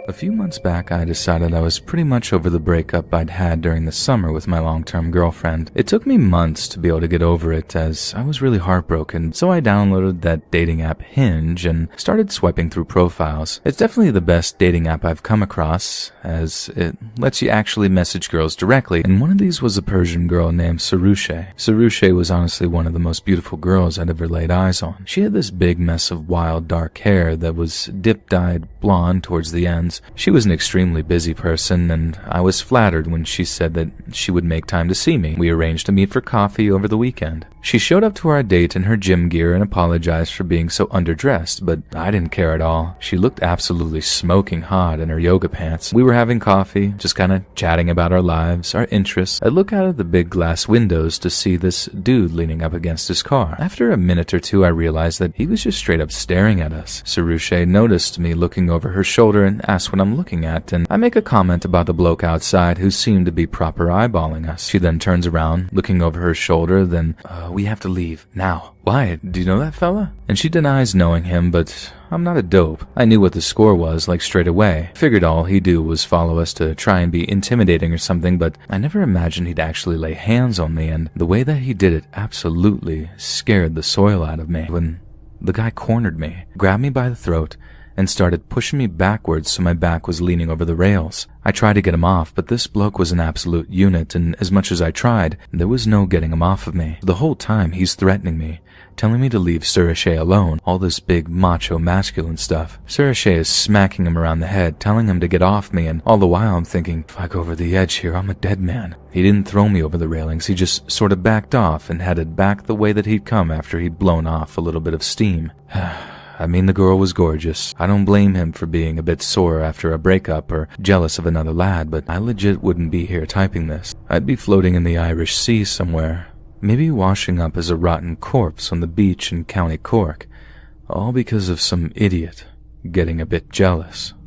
A few months back, I decided I was pretty much over the breakup I'd had during the summer with my long-term girlfriend. It took me months to be able to get over it, as I was really heartbroken, so I downloaded that dating app Hinge and started swiping through profiles. It's definitely the best dating app I've come across, as it lets you actually message girls directly, and one of these was a Persian girl named Sarushe. Sarushe was honestly one of the most beautiful girls I'd ever laid eyes on. She had this big mess of wild dark hair that was dip-dyed blonde towards the ends. She was an extremely busy person, and I was flattered when she said that she would make time to see me. We arranged to meet for coffee over the weekend. She showed up to our date in her gym gear and apologized for being so underdressed, but I didn't care at all. She looked absolutely smoking hot in her yoga pants. We were having coffee, just kind of chatting about our lives, our interests. I look out of the big glass windows to see this dude leaning up against his car. After a minute or two, I realized that he was just straight up staring at us. Sarushe noticed me looking over her shoulder and asked what I'm looking at, and I make a comment about the bloke outside who seemed to be proper eyeballing us. She then turns around, looking over her shoulder, then, we have to leave, now. Why? Do you know that fella? And she denies knowing him, but I'm not a dope. I knew what the score was, like straight away. Figured all he'd do was follow us to try and be intimidating or something, but I never imagined he'd actually lay hands on me, and the way that he did it absolutely scared the soil out of me. When the guy cornered me, grabbed me by the throat, and started pushing me backwards so my back was leaning over the rails. I tried to get him off, but this bloke was an absolute unit, and as much as I tried, there was no getting him off of me. The whole time he's threatening me, telling me to leave Sarushe alone, all this big macho masculine stuff. Sarushe is smacking him around the head, telling him to get off me, and all the while I'm thinking, if I go over the edge here, I'm a dead man. He didn't throw me over the railings, he just sort of backed off and headed back the way that he'd come after he'd blown off a little bit of steam. I mean, the girl was gorgeous. I don't blame him for being a bit sore after a breakup or jealous of another lad, but I legit wouldn't be here typing this. I'd be floating in the Irish Sea somewhere, maybe washing up as a rotten corpse on the beach in County Cork, all because of some idiot getting a bit jealous.